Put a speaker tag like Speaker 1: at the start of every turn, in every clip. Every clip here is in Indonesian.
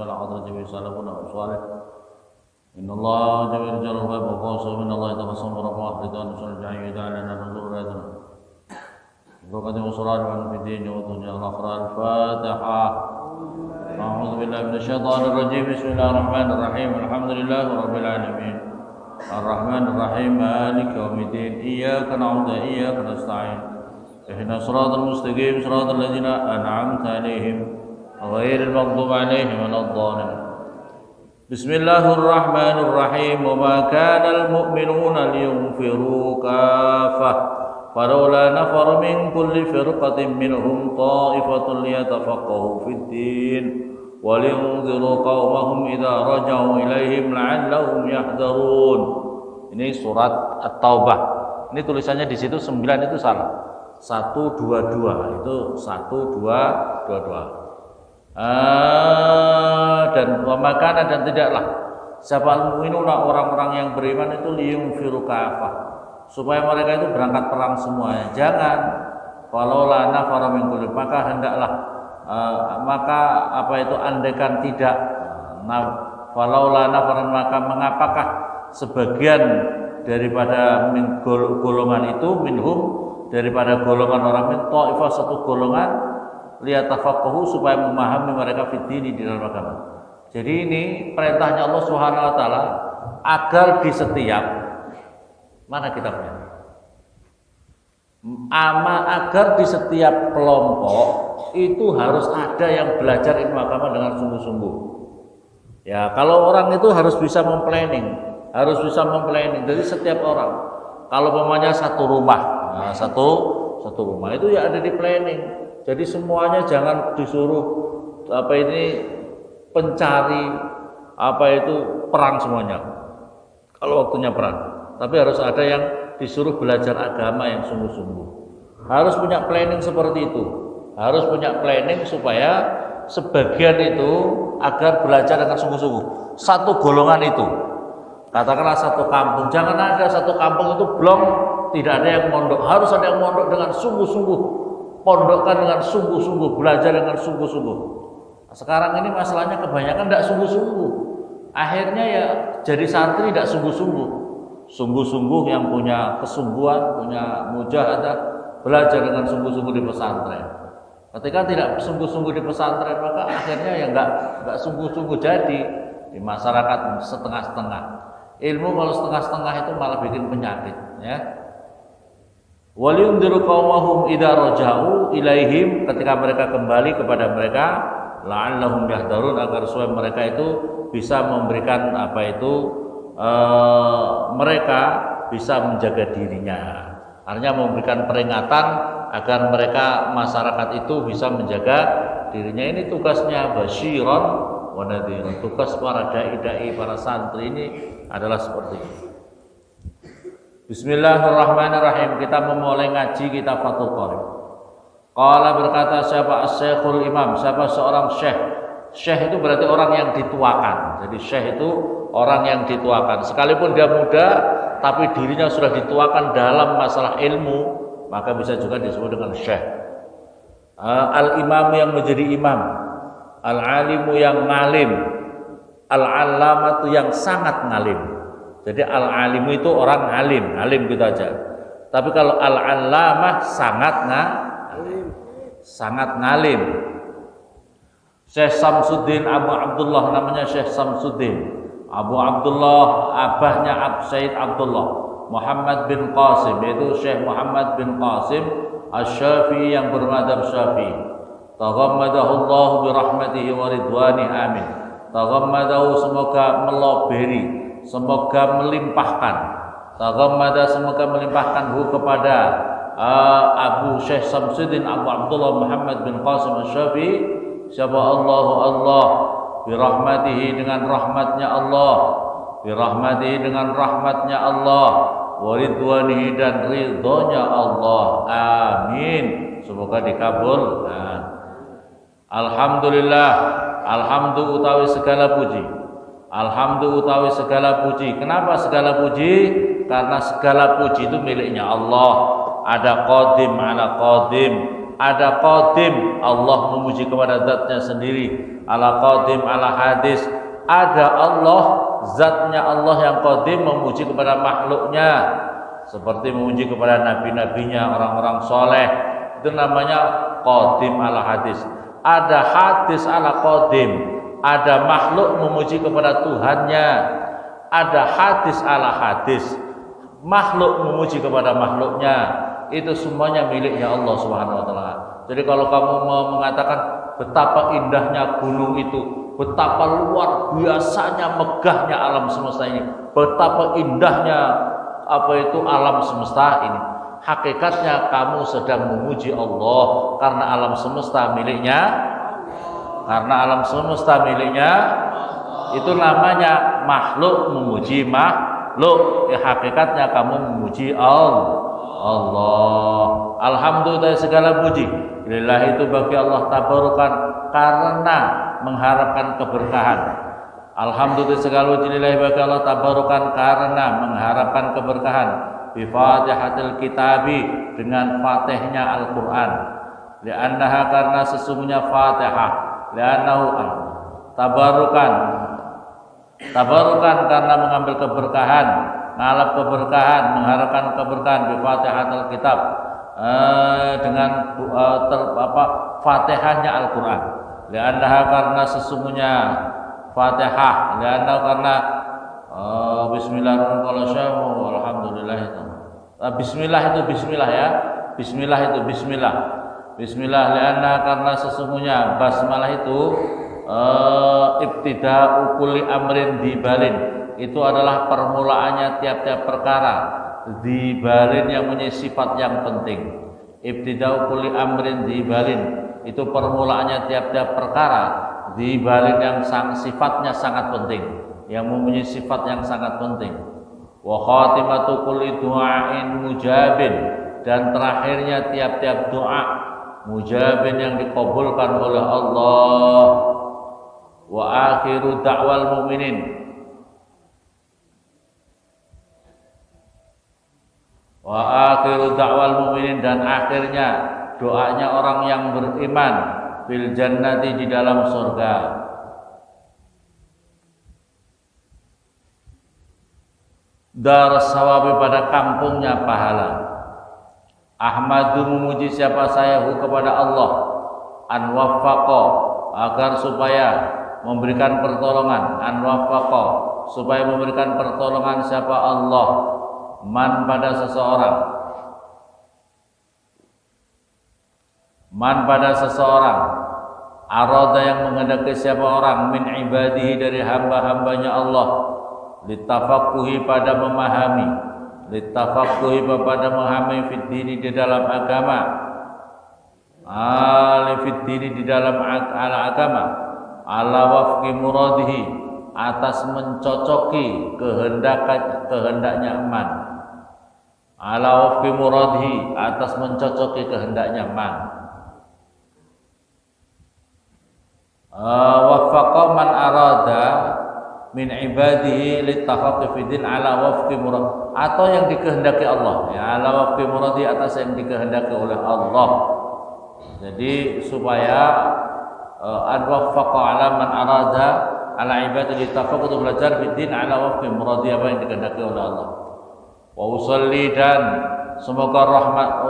Speaker 1: wal hadrati bi salafun wa salih. Innallaha jami'ul jalal wa baqasa minallahi tabassum rabbah ridwan suljan yad'alana nuzuratan. Berkata usulan wa fiddin wa dunya al-akhirah al-Fatihah. A'udzu billahi minasyaitonir rajim. Bismillahirrahmanirrahim. Alhamdulillahi rabbil alamin. Ar-Rahmanir Rahim. Maliki yaumiddin. Iyyaka na'budu wa iyyaka nasta'in. Ihdinas siratal mustaqim, siratal ladzina an'amta 'alaihim ghairil maghdubi 'alaihim waladdallin. Bismillahirrahmanirrahim. Wa ma kana al-mu'minuna liyunfiru kaffah. Falawla nafara min kulli firqatin minhum ta'ifatun liyatafaqahu fid din wa liyunziru qaumahum idza raja'u ilaihim la'allahum yahdharun. Ini surat At-Taubah. Ini tulisannya di situ 9 itu salah. 122 itu 1222. Dan wa makana dan tidaklah siapa al-mu'minuna orang-orang yang beriman itu liyunfiru kafah, supaya mereka itu berangkat perang semuanya. Jangan falaula nafara min kulli, maka hendaklah andaikan tidak falaula nafara, maka mengapakah sebagian daripada golongan itu minhum, daripada golongan orang min ta'ifah, satu golongan liyatafaqahu, supaya memahami mereka fiddini, di dalam agama. Jadi ini perintahnya Allah Subhanahu wa taala agar di setiap mana kitabnya? Agar di setiap kelompok itu harus ada yang belajar ilmu agama dengan sungguh-sungguh. Ya, kalau orang itu harus bisa memplanning, Jadi setiap orang, kalau umpamanya satu rumah, satu rumah itu ya ada di planning. Jadi semuanya jangan disuruh pencari perang semuanya. Kalau waktunya perang. Tapi harus ada yang disuruh belajar agama yang sungguh-sungguh. Harus punya planning seperti itu. Harus punya planning supaya sebagian itu agar belajar dengan sungguh-sungguh. Satu golongan itu, katakanlah satu kampung. Jangan ada satu kampung itu blong, tidak ada yang mondok. Harus ada yang mondok dengan sungguh-sungguh. Pondokkan dengan sungguh-sungguh, belajar dengan sungguh-sungguh. Sekarang ini masalahnya kebanyakan tidak sungguh-sungguh. Akhirnya ya jadi santri tidak sungguh-sungguh. Sungguh-sungguh yang punya kesungguhan, punya mujahadah, belajar dengan sungguh-sungguh di pesantren. Ketika tidak sungguh-sungguh di pesantren, maka akhirnya ya enggak sungguh-sungguh jadi di masyarakat setengah-setengah. Ilmu kalau setengah-setengah itu malah bikin penyakit, ya. Waliyundiru qaumahum idza raja'u ilaihim, ketika mereka kembali kepada mereka, la'allahum yahdharun, agar supaya mereka itu bisa memberikan mereka bisa menjaga dirinya. Artinya memberikan peringatan agar mereka masyarakat itu bisa menjaga dirinya. Ini tugasnya basyiron wa nadhir. Tugas para dai-dai, para santri ini adalah seperti ini. Bismillahirrahmanirrahim. Kita memulai ngaji kitab Fathul Qorib. Qala, berkata siapa as-syekhul imam, siapa seorang syekh. Syekh itu berarti orang yang dituakan. Jadi syekh itu orang yang dituakan. Sekalipun dia muda, tapi dirinya sudah dituakan dalam masalah ilmu, maka bisa juga disebut dengan syekh. Al-imamu yang menjadi imam, al-alimu yang ngalim, al-allamatu yang sangat ngalim. Jadi al-alimu itu orang alim gitu aja. Tapi kalau al-allamah sangat ngalim. Syekh Samsuddin Abu Abdullah, namanya Syekh Samsuddin Abu Abdullah, abahnya Sayyid Abdullah Muhammad bin Qasim, yaitu Syekh Muhammad bin Qasim Asy-Syafi'i yang bermadzhab Syafi'i. Taghammadahu Allah bi rahmatihi wa ridwani, amin. Taghammadahu, semoga meloberi, semoga melimpahkan. Taghammada, semoga melimpahkan hu kepada Abu Syekh Samsuddin Abu Abdullah Muhammad bin Qasim Asy-Syafi'i. Siapa Allah birahmatihi, dengan rahmatnya Allah, birahmatihi, dengan rahmatnya Allah, waridwanihi, dan ridhonya Allah, amin. Semoga dikabulkan. Alhamdulillah, alhamdu utawi segala puji, alhamdu utawi segala puji. Kenapa segala puji? Karena segala puji itu miliknya Allah. Ada qadim ala qadim, ada qadim, Allah memuji kepada zatnya sendiri, ala qadim ala hadis, ada Allah, zatnya Allah yang qadim memuji kepada makhluknya, seperti memuji kepada nabi-nabinya, orang-orang soleh, itu namanya qadim ala hadis. Ada hadis ala qadim, ada makhluk memuji kepada Tuhannya, ada hadis ala hadis, makhluk memuji kepada makhluknya. Itu semuanya miliknya Allah Subhanahu wa taala. Jadi kalau kamu mau mengatakan betapa indahnya gunung itu, betapa luar biasanya megahnya alam semesta ini, betapa indahnya alam semesta ini, hakikatnya kamu sedang memuji Allah, karena alam semesta miliknya, itu namanya makhluk memuji makhluk. Hakikatnya kamu memuji Allah. Alhamdulillah segala puji lillahi itu bagi Allah tabarukan, karena mengharapkan keberkahan. Alhamdulillah segala puji lillahi bagi Allah tabarukan, karena mengharapkan keberkahan. Bi Fatihatil Kitabi, dengan Fatihnya Al-Qur'an. Li'annaha, karena sesungguhnya Fatihah, li'annahu tabarukan karena mengambil keberkahan, ngalap keberkahan, mengharapkan keberkahan. Bi Fatihatil Kitab, dengan Fatihahnya Al-Qur'an. Li'annaha, karena sesungguhnya Fatihah, li'annahu, karena bismillahirrahmanirrahim, alhamdulillah itu. Bismillah itu bismillah ya. Bismillah itu bismillah. Bismillah li'anna, karena sesungguhnya basmalah itu ibtida'u kulli amrin dibalin, itu adalah permulaannya tiap-tiap perkara, dibalin yang punya sifat yang penting. Ibtida'u kulli amrin dibalin, itu permulaannya tiap-tiap perkara, dibalin yang sifatnya sangat penting, yang mempunyai sifat yang sangat penting. Wa khatimatu kulli du'ain mujabin, dan terakhirnya tiap-tiap doa mujabin yang dikabulkan oleh Allah. Wa akhiru da'wal mu'minin, dan akhirnya doanya orang yang beriman, fil jannati, di dalam surga. Dar sawabi, pada kampungnya pahala. Ahmadu, memuji siapa saya, kepada Allah, an waffaqa, agar supaya memberikan pertolongan, an waffaqa, supaya memberikan pertolongan siapa Allah, man, pada seseorang, arada, yang menghendaki siapa orang, min ibadihi, dari hamba-hambanya Allah, litafaqquhi, pada memahami, fid dini, di dalam agama, fid dini, di dalam agama, ala wafqi muradihi, atas mencocoki kehendaknya man, ala wafqi muradihi, atas mencocoki kehendaknya man. Waffaqa man arada min ibadihi litafaqi fidin ala wafqi murad, atau yang dikehendaki Allah, ya, ala wafqi muradi, atas yang dikehendaki oleh Allah. Jadi supaya an waffaqa ala man arada ala ibadihi litafaqi, itu belajar fidin ala wafqi muradi, apa yang dikehendaki oleh Allah. Wa usalli, dan semoga rahmat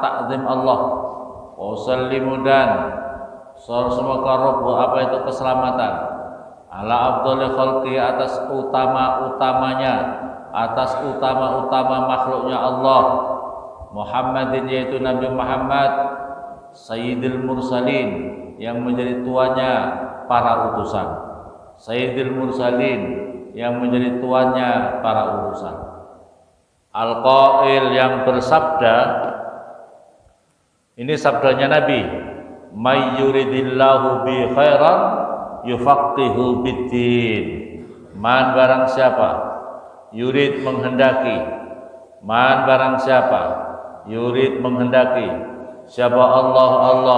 Speaker 1: ta'zim Allah, wa usallimu, dan semoga apa itu keselamatan, ala afdhali khalqi, atas utama makhluknya Allah, Muhammadin, yaitu Nabi Muhammad, sayyidil mursalin, yang menjadi tuannya para utusan, sayyidil mursalin, yang menjadi tuannya para utusan. Al-qail, yang bersabda, ini sabdanya Nabi, may yuridillahu bi khairan yufaqihu biddin, man, barang siapa, yurid, menghendaki, man, barang siapa, yurid, menghendaki, siapa Allah,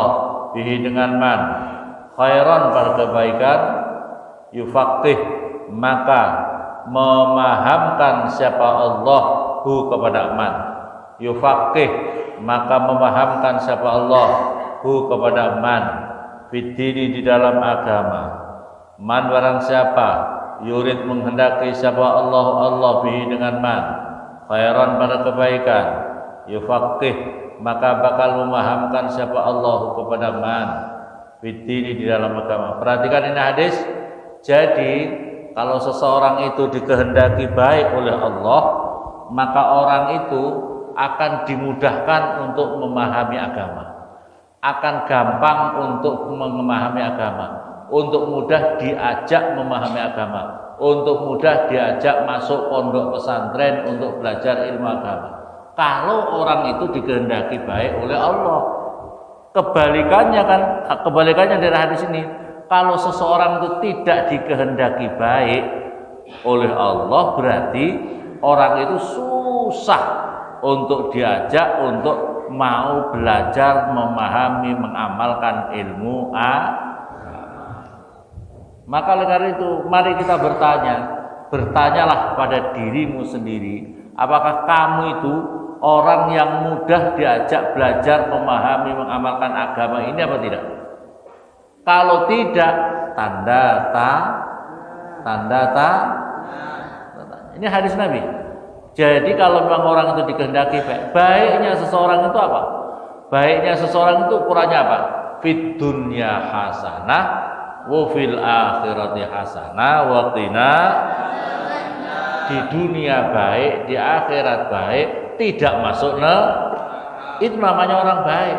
Speaker 1: bihi, dengan man, khairan, pada kebaikan, yufaqih, maka memahamkan siapa Allah, hu, kepada man, yufaqih, maka memahamkan siapa Allah hu kepada man fiddini di dalam agama. Man barang siapa yurid menghendaki siapa Allah bihi dengan man khairan pada kebaikan, yufaqih maka bakal memahamkan siapa Allah kepada man fiddini di dalam agama. Perhatikan ini hadis. Jadi kalau seseorang itu dikehendaki baik oleh Allah, maka orang itu akan dimudahkan untuk memahami agama, akan gampang untuk memahami agama, untuk mudah diajak memahami agama, untuk mudah diajak masuk pondok pesantren untuk belajar ilmu agama. Kalau orang itu dikehendaki baik oleh Allah. Kebalikannya dari hadis ini, kalau seseorang itu tidak dikehendaki baik oleh Allah, berarti orang itu susah untuk diajak untuk mau belajar, memahami, mengamalkan ilmu Maka oleh karena itu, mari kita bertanyalah pada dirimu sendiri, apakah kamu itu orang yang mudah diajak belajar, memahami, mengamalkan agama ini apa tidak? Kalau tidak, tanda. Ini hadis Nabi. Jadi kalau memang orang itu dikehendaki baiknya seseorang itu apa? Baiknya seseorang itu ukurannya apa? Fid dunya hasanah wa fil akhirati hasanah wa qina. Di dunia baik, di akhirat baik, tidak masuk itu namanya orang baik.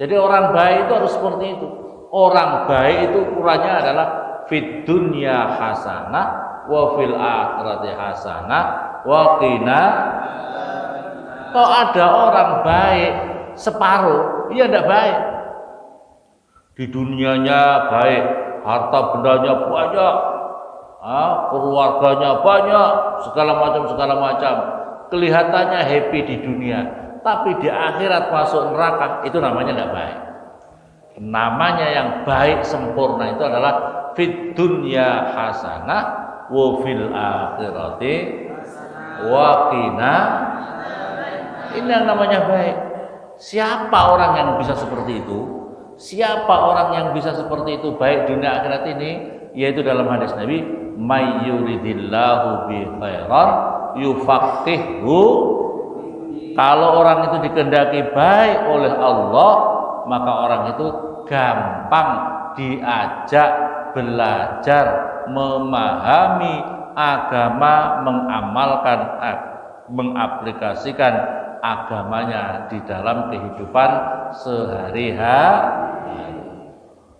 Speaker 1: Jadi orang baik itu harus seperti itu. Orang baik itu ukurannya adalah fid dunya hasanah wa fil akhirati hasanah wa qina. Kalau ada orang baik separuh, iya tidak baik. Di dunianya baik, harta bendanya banyak, keluarganya banyak, segala macam. Kelihatannya happy di dunia, tapi di akhirat masuk neraka, itu namanya tidak baik. Namanya yang baik sempurna itu adalah fid dunya hasanah wa fil akhirati wa qina. Ini yang namanya baik. Siapa orang yang bisa seperti itu? Siapa orang yang bisa seperti itu baik dunia akhirat ini? Yaitu dalam hadis Nabi, may yuridillahu bi khairan yufaqihu. Kalau orang itu dikehendaki baik oleh Allah, maka orang itu gampang diajak belajar, memahami agama, mengamalkan, mengaplikasikan agamanya di dalam kehidupan sehari-hari.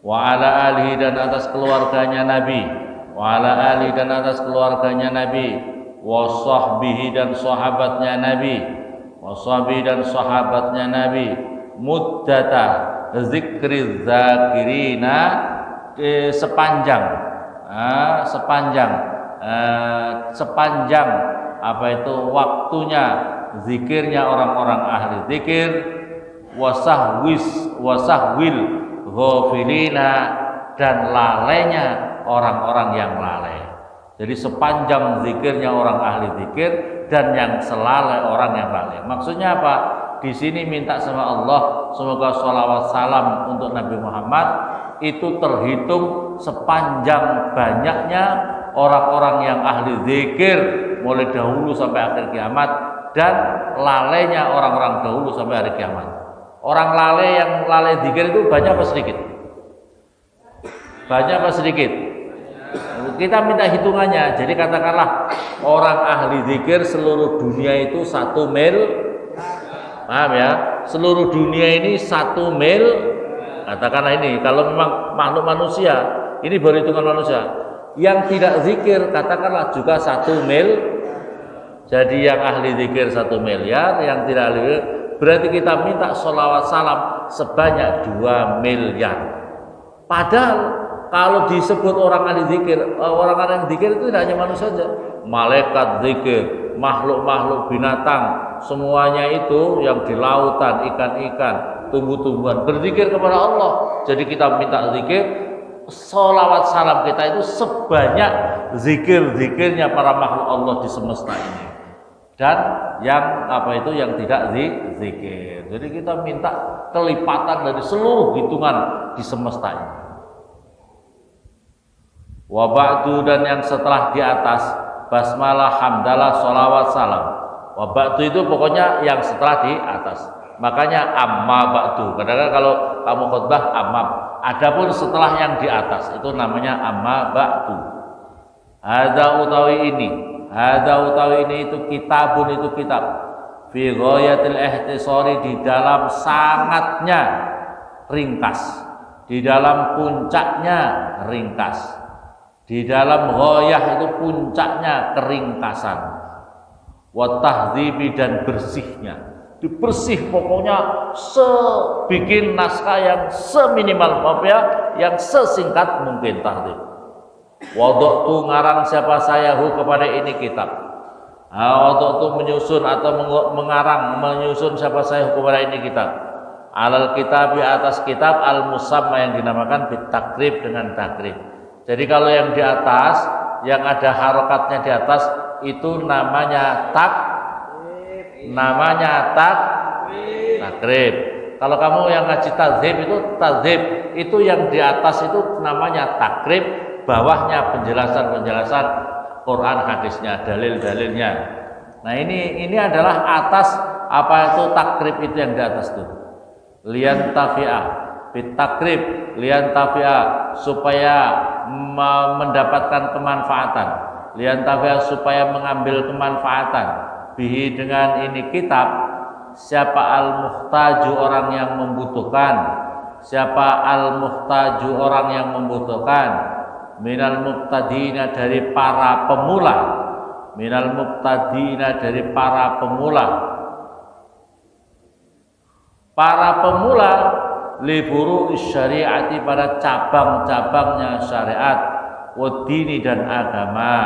Speaker 1: Wa ala alihi dan atas keluarganya Nabi, wa ala alihi dan atas keluarganya Nabi, wa sahbihi dan sahabatnya Nabi, wa sahbihi dan sahabatnya Nabi, muddata zikri zakirina, sepanjang apa itu waktunya zikirnya orang-orang ahli zikir, wasahwil ghafilina, dan lalainya orang-orang yang lalai. Jadi sepanjang zikirnya orang ahli zikir dan yang selalai orang yang lalai. Maksudnya apa? Di sini minta sama Allah semoga sholawat salam untuk Nabi Muhammad itu terhitung sepanjang banyaknya orang-orang yang ahli zikir mulai dahulu sampai akhir kiamat, dan lalainya orang-orang dahulu sampai hari kiamat. Orang yang lalai zikir itu banyak apa sedikit? Banyak apa sedikit? Kita minta hitungannya. Jadi katakanlah orang ahli zikir seluruh dunia itu 1 mil. Paham ya? Seluruh dunia ini 1 mil. Katakanlah ini, kalau memang makhluk manusia, ini baru hitungan manusia. Yang tidak zikir katakanlah juga 1 mil. Jadi yang ahli zikir 1 miliar, yang tidak ahli zikir, berarti kita minta sholawat salam sebanyak 2 miliar. Padahal kalau disebut orang ahli zikir, orang-orang yang zikir itu tidak hanya manusia saja, malaikat zikir, makhluk-makhluk binatang, semuanya itu yang di lautan, ikan-ikan, tumbuh-tumbuhan berzikir kepada Allah. Jadi kita minta zikir, sholawat salam kita itu sebanyak zikir-zikirnya para makhluk Allah di semesta ini. dan yang yang tidak zikir. Jadi kita minta kelipatan dari seluruh hitungan di semesta ini. Wa ba'du, dan yang setelah di atas basmalah, hamdalah, sholawat, salam. Wa ba'du itu pokoknya yang setelah di atas. Makanya amma ba'du. Kadang-kadang kalau kamu khutbah amma. Adapun setelah yang di atas itu namanya amma ba'du. Hadza utawi ini itu kitabun, itu kitab. Fi ghayatil ihtisari, di dalam sangatnya ringkas, di dalam puncaknya ringkas, di dalam ghayah itu puncaknya keringkasan, wa tahdzibi, dan bersihnya, dibersih pokoknya sebikin naskah yang seminimal yang sesingkat mungkin tahdzib. Wada'tu, ngarang siapa saya kepada ini kitab. Wada'tu, menyusun atau menyusun siapa saya kepada ini kitab. Alal kitab, di atas kitab, al musamma, yang dinamakan bitakrib, dengan takrib. Jadi kalau yang di atas, yang ada harokatnya di atas, itu namanya takrib. Kalau kamu yang ngaji tadzib itu yang di atas itu namanya takrib, bawahnya penjelasan Quran hadisnya, dalil-dalilnya. Nah ini adalah atas itu takrib, itu yang di atas itu. Lian tafi'ah bitakrib, lian tafi'ah, supaya mendapatkan kemanfaatan, lian tafi'ah, supaya mengambil kemanfaatan, bihi, dengan ini kitab. Siapa al-muhtaju, orang yang membutuhkan. Siapa al-muhtaju, orang yang membutuhkan. Minal mubtadina, dari para pemula. Minal mubtadina, dari para pemula. Para pemula li furu'is syariati, pada cabang-cabangnya syariat, waddini, dan agama.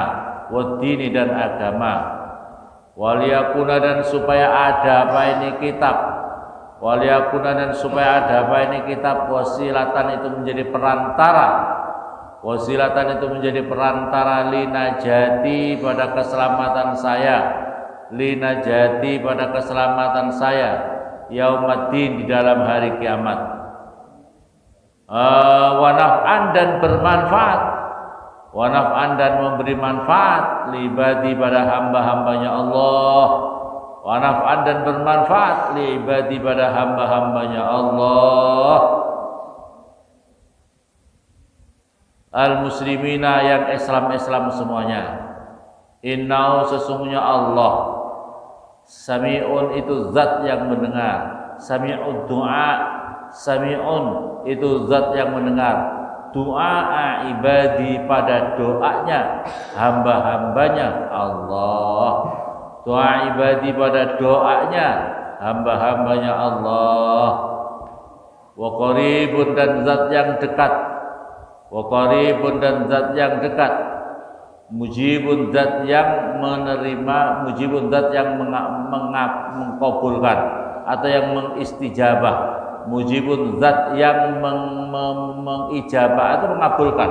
Speaker 1: Waliyakuna, dan supaya ada kitab. Waliyakuna, dan supaya ada kitab. Wasilatan, itu menjadi perantara. Wasilatan, itu menjadi perantara, linajati, pada keselamatan saya. Linajati, pada keselamatan saya. Yaumaddin, di dalam hari kiamat. Wa naf'an, dan bermanfaat. Wa naf'an, dan memberi manfaat, libadi, pada hamba-hambanya Allah. Wa naf'an, dan bermanfaat, libadi, pada hamba-hambanya Allah. Al-muslimina, yang Islam semuanya. Innahu, sesungguhnya Allah, sami'un, itu zat yang mendengar. Sami'ud du'a, sami'un, itu zat yang mendengar. Du'a ibadi, pada doanya hamba-hambanya Allah. Doa ibadi, pada doanya hamba-hambanya Allah. Wa qaribun, dan zat yang dekat. Wa qaribun, dan zat yang dekat. Mujibun, zat yang menerima. Mujibun, zat yang mengkabulkan atau yang mengistijabah. Mujibun, zat yang mengijabah atau mengabulkan.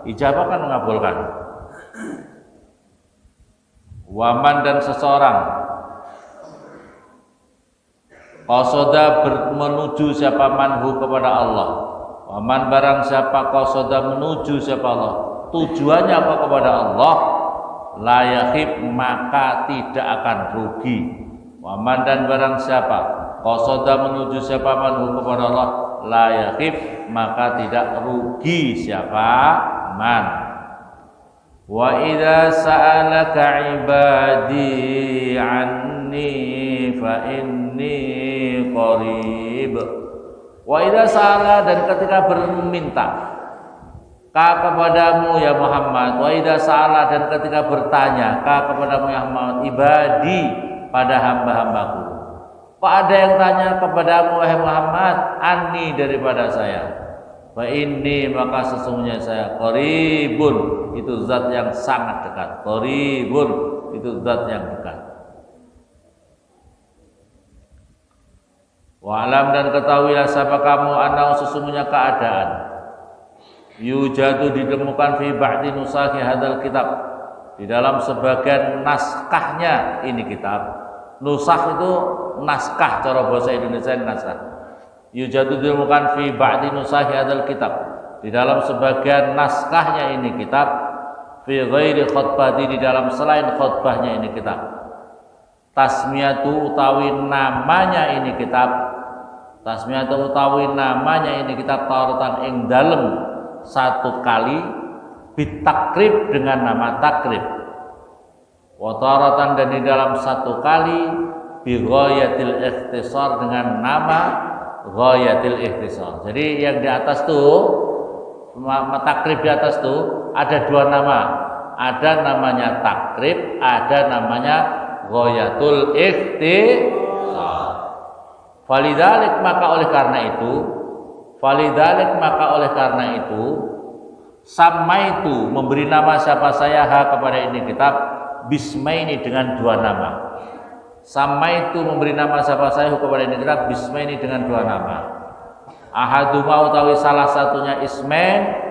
Speaker 1: Ijabah kan mengabulkan. Waman, dan seseorang qasada, menuju siapa manhu, kepada Allah. Waman, barang siapa qasada, menuju siapa Allah, tujuannya apa, kepada Allah, la yakhib, maka tidak akan rugi. Waman, dan barang siapa qasada, menuju siapa manhu, kepada Allah, la yakhib, maka tidak rugi siapa man. Wa idza sa'alaka ibadi anni fa inni qarib. Wa idza sa'ala, dan ketika berminta kepadamu ya Muhammad. Wa idza sa'ala, dan ketika bertanya kepadamu ya Muhammad, ibadi, pada hamba-hambaku. Kok ada yang tanya kepadamu wahai Muhammad, anni, daripada saya. Fa inni, maka sesungguhnya saya, qaribun, itu zat yang sangat dekat. Qaribun, itu zat yang dekat. Wa'lam, dan ketahuilah siapa kamu, anau, sesungguhnya keadaan, yujadu, ditemukan, fi ba'di nusakhi hadal kitab, di dalam sebagian naskahnya ini kitab. Nusakh itu naskah, cara bahasa Indonesia naskah. Yujadu ditemukan fi ba'di nusakh hadzal kitab, di dalam sebagian naskahnya ini kitab, fi ghairi khutbati, di dalam selain khutbahnya ini kitab. Tasmiyatu utawi namanya ini kitab, tasmiyatu utawi namanya ini kitab taratan ing dalem satu kali bitakrib dengan nama takrib, wataratan dan di dalam satu kali bi ghayatil ikhtisar dengan nama ghayatil ikhtisar. Jadi yang di atas tuh takrib di atas tuh ada dua nama, ada namanya takrib, ada namanya ghayatul ikhtisar. Falidalik maka oleh karena itu, falidalik maka oleh karena itu, sama itu memberi nama siapa saya kepada ini kitab bismaini dengan dua nama. Sama itu memberi nama siapa saya kepada ini kitab bismaini dengan dua nama. Ahaduma utawi salah satunya ismain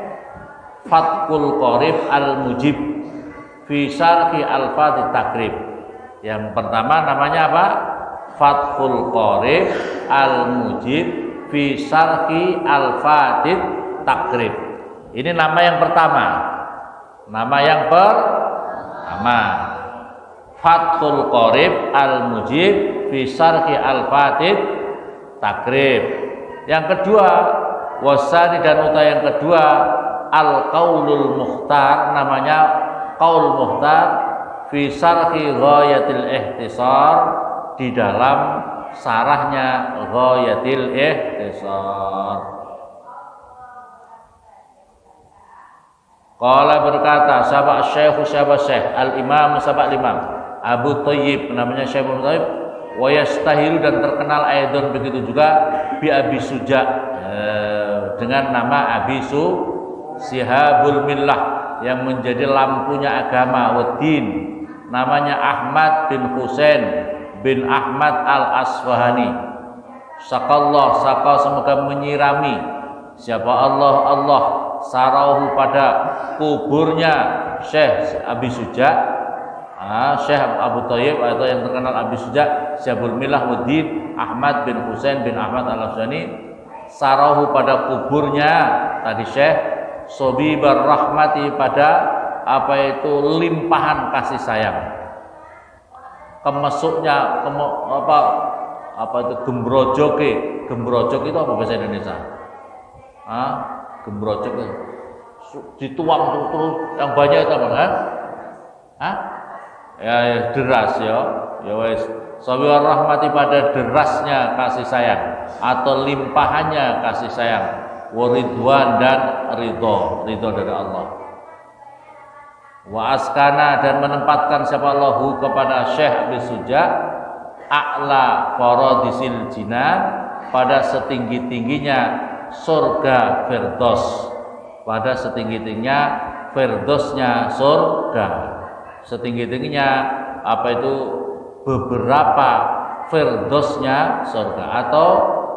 Speaker 1: Fathul Qorib al-Mujib fi syarhi al-Fatih takrib. Yang pertama namanya apa? Fathul Qorib al-Mujib fi syarhi al-Fatih takrib. Ini nama yang pertama. Nama yang pertama. Fathul Qorib al-Mujib fi syarhi al-Fatih takrib. Yang kedua, wasani dan uta yang kedua al-Qaulul Mukhtar, namanya Qaul Mukhtar fi syarhi ghayatil ihtisar, di dalam sarahnya ghayatil ihtisar. Qala berkata sahabat syekh al-imam sahabat imam Abu Thayyib, namanya Syekh Abu Thayyib, wa yastahiru dan terkenal aidon begitu juga bi Abi Suja, dengan nama Abi Sihabul Millah, yang menjadi lampunya agama Waddin, namanya Ahmad bin Husain bin Ahmad al-Asfahani. Sakallah, saka semoga menyirami siapa Allah sarahu pada kuburnya Syekh Abi Suja, Syekh Abu Thayyib atau yang terkenal Abi Suja, Syabul Millah Waddin Ahmad bin Husain bin Ahmad al-Asfahani, sarahu pada kuburnya tadi Syekh Sobibar Rahmati, pada apa itu limpahan kasih sayang, kemesuknya apa itu gembrojok itu apa bahasa Indonesia? Gembrojok itu dituang terus yang banyak itu apa? Ya deras ya wes. Sobibar Rahmati pada derasnya kasih sayang atau limpahannya kasih sayang, waridwan dan ridho dari Allah. Wa askana dan menempatkan siapa Allahu kepada Syekh Abi Suja a'la faradisil jinan, pada setinggi-tingginya surga Firdaus, pada setinggi-tingginya Firdosnya surga, setinggi-tingginya apa itu beberapa Firdosnya surga, atau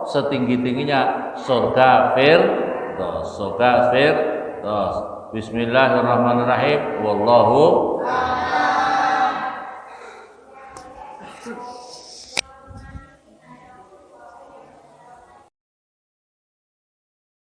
Speaker 1: setinggi-tingginya surga Firdaus, surga Firdaus. Bismillahirrahmanirrahim. Wallahu